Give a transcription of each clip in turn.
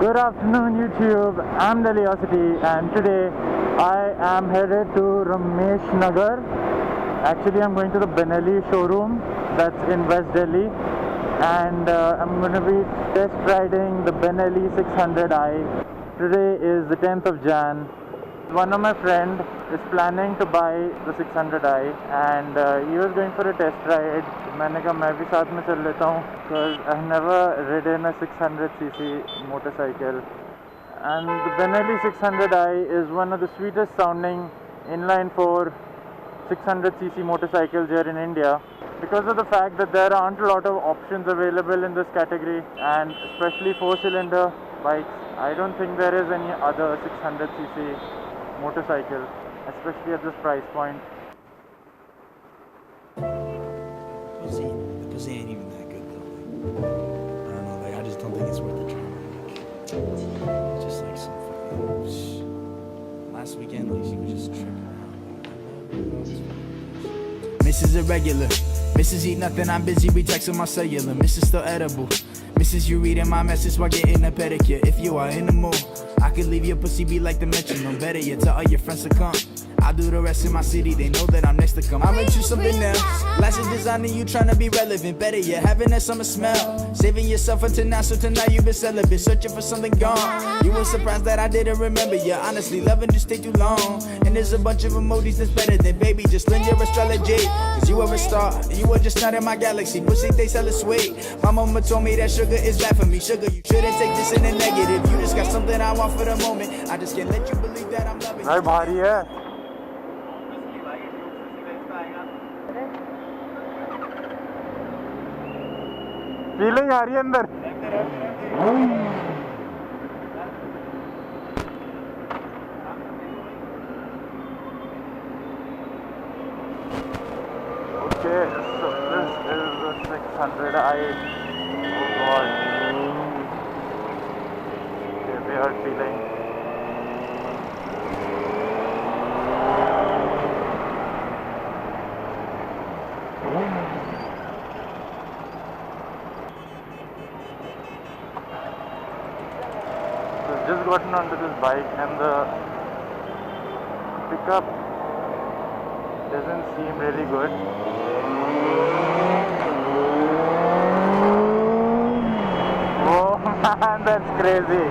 Good afternoon YouTube, I'm Delhiocity and today I am headed to Ramesh Nagar. Actually I'm going to the Benelli showroom that's in West Delhi, and I'm going to be test riding the Benelli 600i. Today is the 10th of Jan. One of my friend is planning to buy the 600i and he was going for a test ride. मैंने कहा मैं भी साथ में चल लेता हूँ because I've never ridden a 600cc motorcycle. And the Benelli 600i is one of the sweetest sounding inline 4 600cc motorcycles here in India, because of the fact that there aren't a lot of options available in this category, and especially 4-cylinder bikes. I don't think there is any other 600cc motorcycle, especially at this price point. The pussy ain't even that good though. I don't know, I just don't think it's worth the drama. Just like some fucking last weekend, she was just tripping out. Mrs. Irregular, Mrs. Eat nothing, I'm busy, we texting my cellular. Mrs. Still edible, Mrs. You reading my message while getting a pedicure. If you are in the mood, I could leave your pussy be like the metronome. Better yet, tell all your friends to come. I'll do the rest in my city, they know that I'm next to come. I'll rent you something else. Glasses designing you trying to be relevant. Better yet, having that summer smell. Saving yourself until now, so tonight you've been celibate. Searching for something gone. You were surprised that I didn't remember you. Honestly, loving just stay too long. And there's a bunch of emojis that's better than baby. Just lend your astrology. Cause you were a star, you were just not in my galaxy. Pussy, they sell it sweet. My mama told me that sugar is bad for me. Sugar, you shouldn't take this in a negative. You just got something I want for the moment. I just can't let you believe that I'm loving you. भारी है. Feeling आ रही है अंदर. Okay, so this is the 600i. Oh god. Okay, weird feeling. Just gotten onto this bike and the pickup doesn't seem really good. Oh man, that's crazy.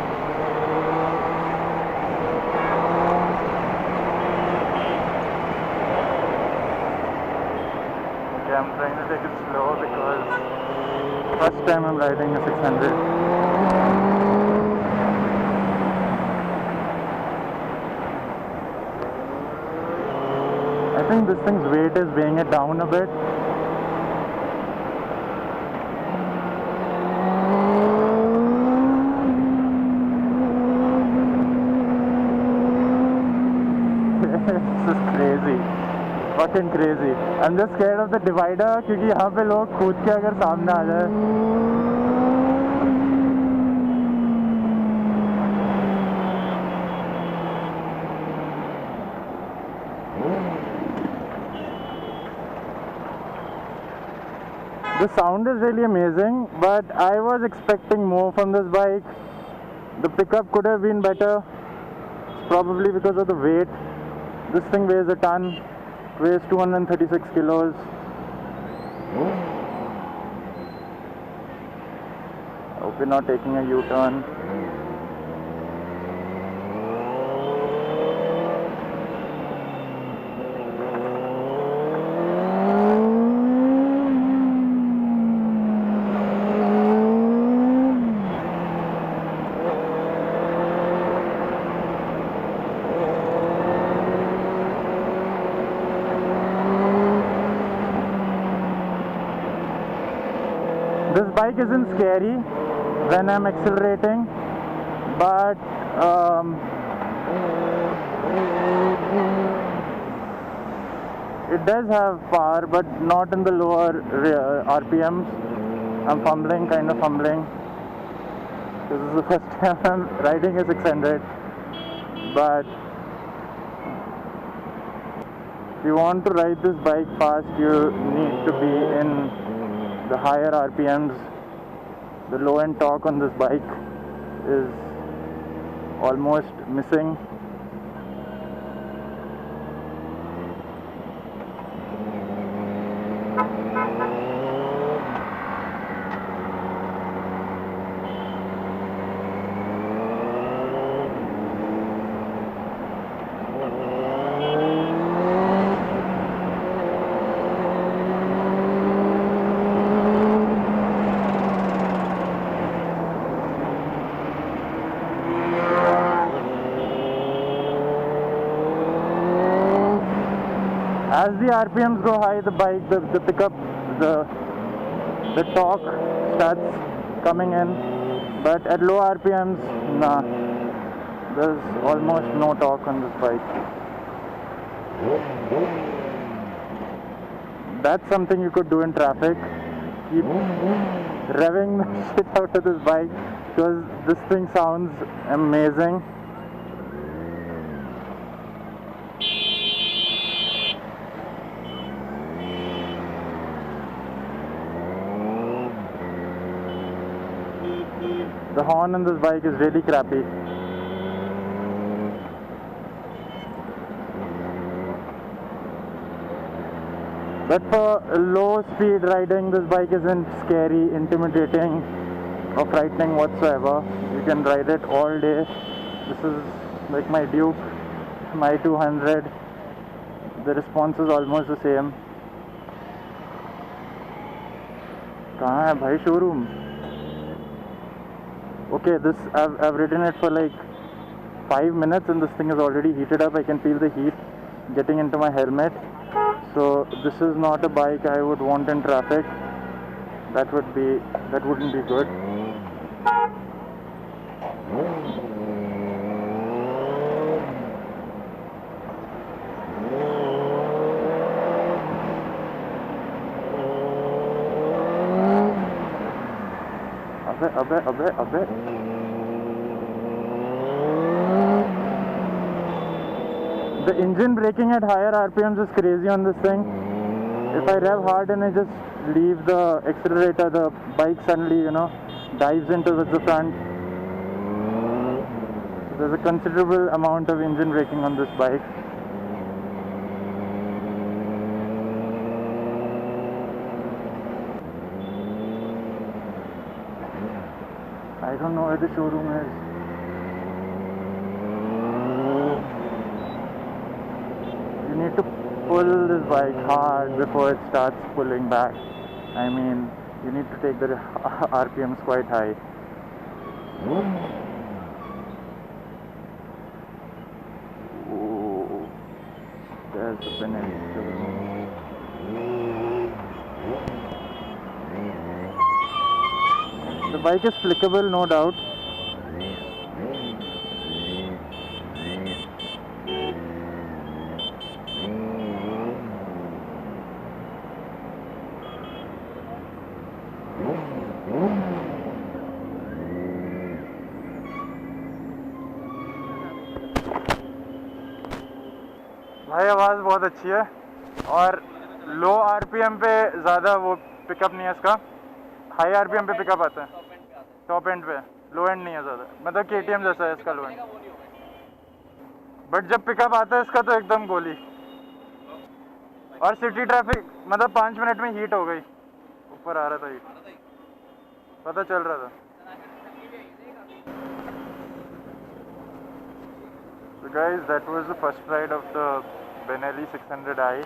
Okay, I'm trying to take it slow because first time I'm riding a 600. I think this thing's weight is weighing it down a bit. This is crazy, fucking crazy. I'm just scared of the divider क्योंकि यहाँ पे लोग कूद के अगर सामने आ जाए. The sound is really amazing, but I was expecting more from this bike. The pickup could have been better, probably because of the weight. This thing weighs a ton, weighs 236 kilos. Hope you're not taking a U-turn. This bike isn't scary when I'm accelerating, but it does have power, but not in the lower RPMs. I'm kind of fumbling. This is the first time I'm riding a 600, but if you want to ride this bike fast, you need to be in the higher RPMs. The low end torque on this bike is almost missing. As the RPMs go high, the bike, the pickup, the torque starts coming in, but at low RPMs, nah, there's almost no torque on this bike. That's something you could do in traffic. Keep revving the shit out of this bike because this thing sounds amazing. The horn on this bike is really crappy. But for low speed riding, this bike isn't scary, intimidating or frightening whatsoever. You can ride it all day. This is like my Duke, my 200. The response is almost the same. कहाँ है भाई showroom? Okay, this I've ridden it for like 5 minutes and this thing is already heated up. I can feel the heat getting into my helmet. So this is not a bike I would want in traffic. That wouldn't be good. अबे The engine braking at higher RPMs is crazy on this thing. If I rev hard and I just leave the accelerator, the bike suddenly, dives into the front. There's a considerable amount of engine braking on this bike. I don't know where the showroom is. You need to pull this bike hard before it starts pulling back. I mean, you need to take the RPMs quite high. Ooh, there's the Benelli. The bike is flickable, no doubt. भाई आवाज़ बहुत अच्छी है और लो RPM पे ज़्यादा वो pickup नहीं है इसका. हाई आरपीएम पे पिकअप आता है, टॉप एंड पे. लो एंड नहीं है ज़्यादा, मतलब केटीएम जैसा है इसका लो एंड. बट जब पिकअप आता है इसका तो एकदम गोली. और सिटी ट्रैफिक मतलब 5 मिनट में हीट हो गई. ऊपर आ रहा था हीट, पता चल रहा था. So guys, that was the first ride of the Benelli 600i.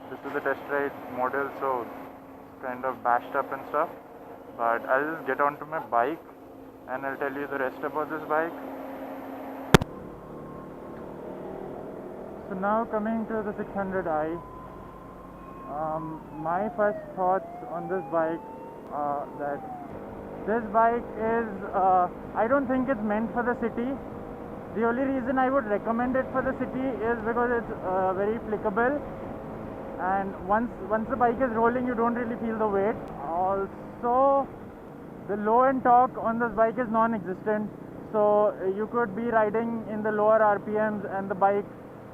This is the test ride model, so it's kind of bashed up and stuff. But I'll just get onto my bike and I'll tell you the rest about this bike. So now coming to the 600i. My first thoughts on this bike are that this bike is, I don't think it's meant for the city. The only reason I would recommend it for the city is because it's very flickable, and once the bike is rolling you don't really feel the weight. Also, the low end torque on this bike is non-existent, so you could be riding in the lower RPMs and the bike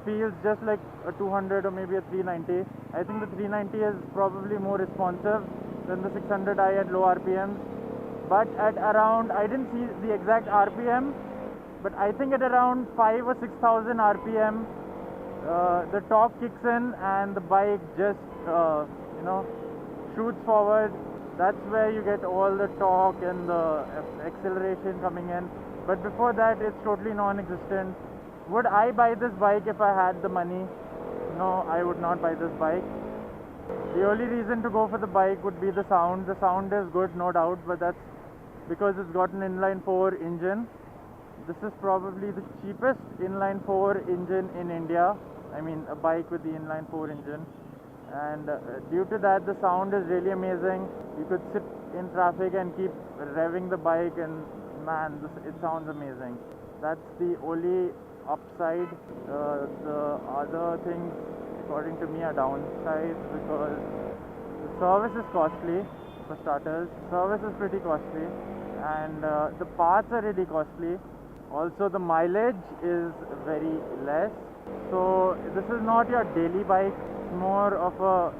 feels just like a 200 or maybe a 390. I think the 390 is probably more responsive than the 600i at low RPMs, but at around, I didn't see the exact RPM, but I think at around 5 or 6,000 RPM, the torque kicks in and the bike just shoots forward. That's where you get all the torque and the acceleration coming in. But before that, it's totally non-existent. Would I buy this bike if I had the money? No, I would not buy this bike. The only reason to go for the bike would be the sound. The sound is good, no doubt, but that's because it's got an inline 4 engine. This is probably the cheapest inline 4 engine in India. I mean, a bike with the inline 4 engine. And due to that, the sound is really amazing. You could sit in traffic and keep revving the bike, and man, it sounds amazing. That's the only upside. The other things, according to me, are downsides, because the service is costly. For starters, service is pretty costly, and the parts are really costly. Also, the mileage is very less. So this is not your daily bike, more of a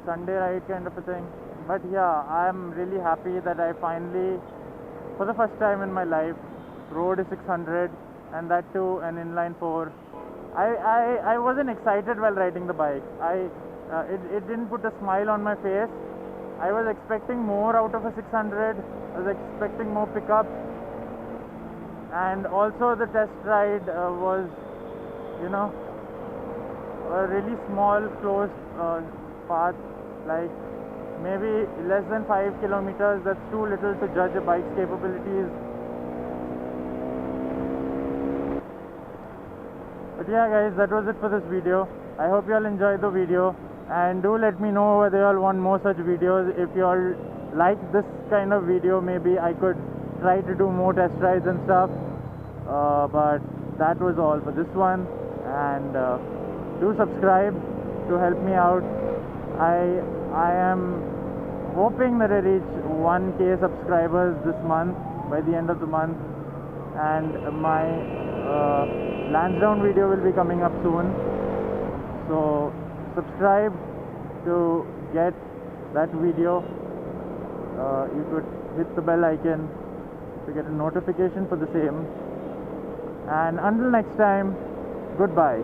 Sunday ride kind of a thing. But yeah, I'm really happy that I finally, for the first time in my life, rode a 600, and that too an inline 4. I wasn't excited while riding the bike. It didn't put a smile on my face. I was expecting more out of a 600. I was expecting more pickup, and also the test ride was, a really small closed path, like maybe less than 5 kilometers. That's too little to judge a bike's capabilities. But yeah guys, that was it for this video. I hope you all enjoyed the video, and do let me know whether you all want more such videos. If you all like this kind of video, maybe I could try to do more test rides and stuff. But that was all for this one, and do subscribe to help me out. I am hoping that I reach 1K subscribers this month, by the end of the month, and my Lansdowne video will be coming up soon. So subscribe to get that video. You could hit the bell icon to get a notification for the same. And until next time, goodbye.